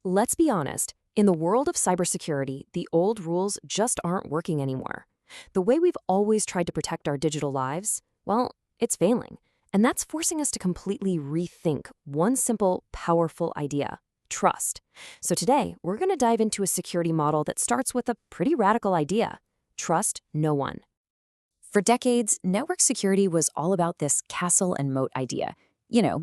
Let's be honest, in the world of cybersecurity, the old rules just aren't working anymore. The way we've always tried to protect our digital lives, well, it's failing. And that's forcing us to completely rethink one simple, powerful idea: trust. So today, we're going to dive into a security model that starts with a pretty radical idea: trust no one. For decades, network security was all about this castle and moat idea.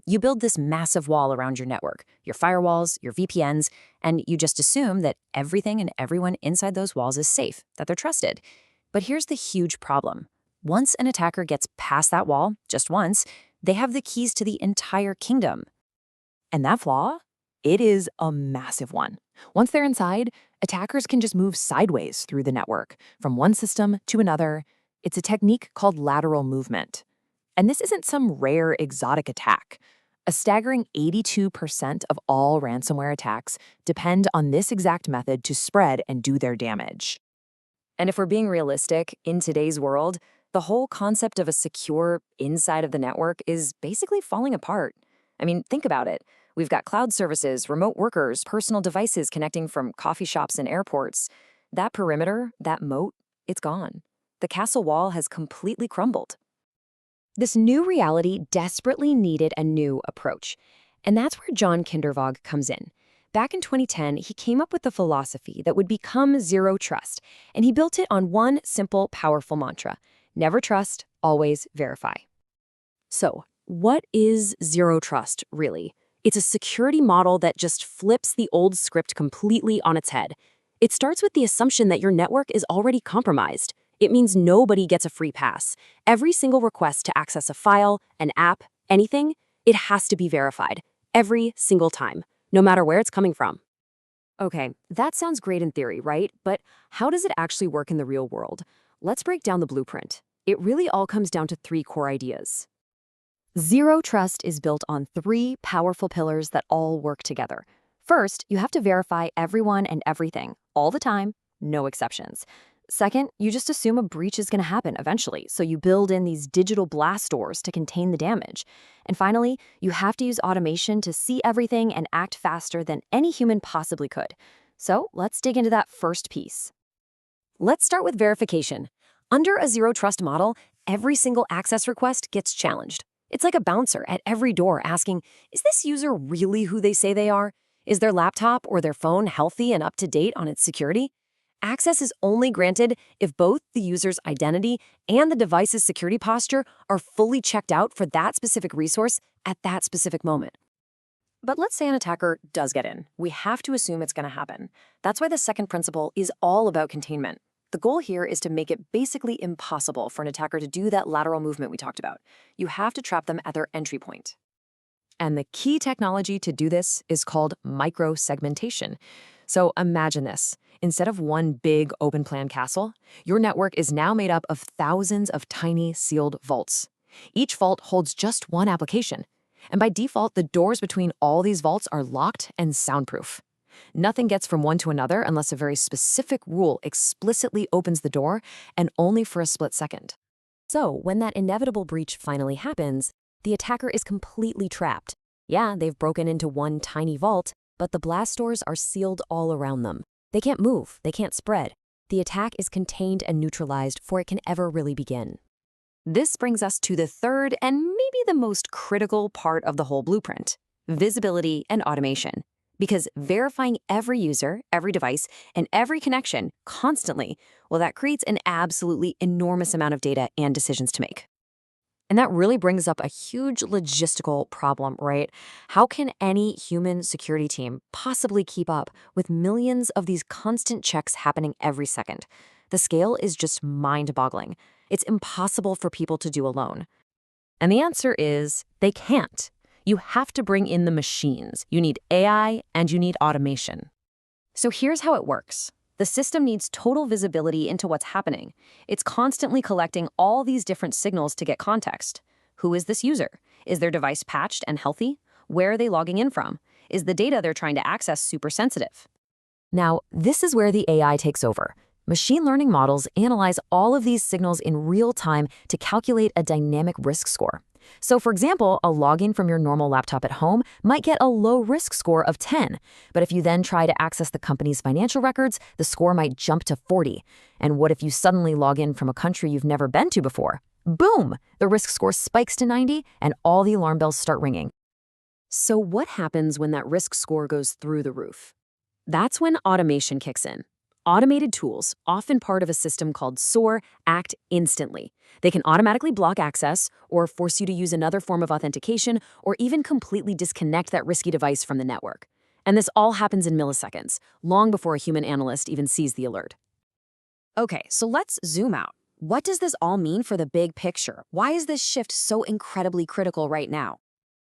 You build this massive wall around your network, your firewalls, your VPNs, and you just assume that everything and everyone inside those walls is safe, that they're trusted. But here's the huge problem. Once an attacker gets past that wall, just once, they have the keys to the entire kingdom. And that flaw? It is a massive one. Once they're inside, attackers can just move sideways through the network, from one system to another. It's a technique called lateral movement. And this isn't some rare exotic attack. A staggering 82% of all ransomware attacks depend on this exact method to spread and do their damage. And if we're being realistic, in today's world, the whole concept of a secure inside of the network is basically falling apart. I mean, think about it. We've got cloud services, remote workers, personal devices connecting from coffee shops and airports. That perimeter, that moat, it's gone. The castle wall has completely crumbled. This new reality desperately needed a new approach. And that's where John Kindervag comes in. Back in 2010, he came up with the philosophy that would become zero trust, and he built it on one simple, powerful mantra: never trust, always verify. So, what is zero trust, really? It's a security model that just flips the old script completely on its head. It starts with the assumption that your network is already compromised. It means nobody gets a free pass. Every single request to access a file, an app, anything, it has to be verified. Every single time, no matter where it's coming from. Okay, that sounds great in theory, right? But how does it actually work in the real world? Let's break down the blueprint. It really all comes down to three core ideas. Zero trust is built on three powerful pillars that all work together. First, you have to verify everyone and everything, all the time, no exceptions. Second, you just assume a breach is going to happen eventually, so you build in these digital blast doors to contain the damage. And finally, you have to use automation to see everything and act faster than any human possibly could. So let's dig into that first piece. Let's start with verification. Under a zero trust model, every single access request gets challenged. It's like a bouncer at every door asking, is this user really who they say they are? Is their laptop or their phone healthy and up to date on its security? Access is only granted if both the user's identity and the device's security posture are fully checked out for that specific resource at that specific moment. But let's say an attacker does get in. We have to assume it's going to happen. That's why the second principle is all about containment. The goal here is to make it basically impossible for an attacker to do that lateral movement we talked about. You have to trap them at their entry point. And the key technology to do this is called micro-segmentation. So imagine this. Instead of one big open-plan castle, your network is now made up of thousands of tiny sealed vaults. Each vault holds just one application. And by default, the doors between all these vaults are locked and soundproof. Nothing gets from one to another unless a very specific rule explicitly opens the door, and only for a split second. So when that inevitable breach finally happens, the attacker is completely trapped. Yeah, they've broken into one tiny vault, but the blast doors are sealed all around them. They can't move, they can't spread. The attack is contained and neutralized before it can ever really begin. This brings us to the third and maybe the most critical part of the whole blueprint: visibility and automation. Because verifying every user, every device, and every connection constantly, well, that creates an absolutely enormous amount of data and decisions to make. And that really brings up a huge logistical problem, right? How can any human security team possibly keep up with millions of these constant checks happening every second? The scale is just mind-boggling. It's impossible for people to do alone. And the answer is they can't. You have to bring in the machines. You need AI and you need automation. So here's how it works. The system needs total visibility into what's happening. It's constantly collecting all these different signals to get context. Who is this user? Is their device patched and healthy? Where are they logging in from? Is the data they're trying to access super sensitive? Now, this is where the AI takes over. Machine learning models analyze all of these signals in real time to calculate a dynamic risk score. So for example, a login from your normal laptop at home might get a low risk score of 10, but if you then try to access the company's financial records, the score might jump to 40. And what if you suddenly log in from a country you've never been to before? Boom! The risk score spikes to 90 and all the alarm bells start ringing. So what happens when that risk score goes through the roof? That's when automation kicks in. Automated tools, often part of a system called SOAR, act instantly. They can automatically block access or force you to use another form of authentication or even completely disconnect that risky device from the network. And this all happens in milliseconds, long before a human analyst even sees the alert. Okay, so let's zoom out. What does this all mean for the big picture? Why is this shift so incredibly critical right now?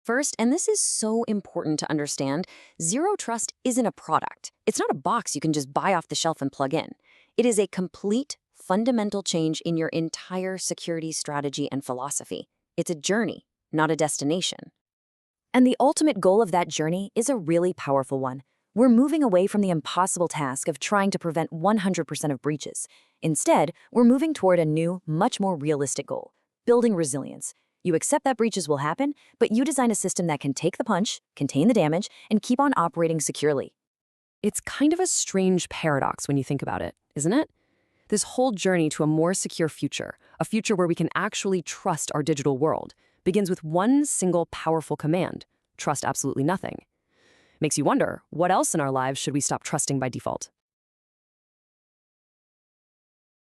First, and this is so important to understand, Zero Trust isn't a product. It's not a box you can just buy off the shelf and plug in. It is a complete, fundamental change in your entire security strategy and philosophy. It's a journey, not a destination. And the ultimate goal of that journey is a really powerful one. We're moving away from the impossible task of trying to prevent 100% of breaches. Instead, we're moving toward a new, much more realistic goal: building resilience. You accept that breaches will happen, but you design a system that can take the punch, contain the damage, and keep on operating securely. It's kind of a strange paradox when you think about it, isn't it? This whole journey to a more secure future, a future where we can actually trust our digital world, begins with one single powerful command: trust absolutely nothing. Makes you wonder, what else in our lives should we stop trusting by default?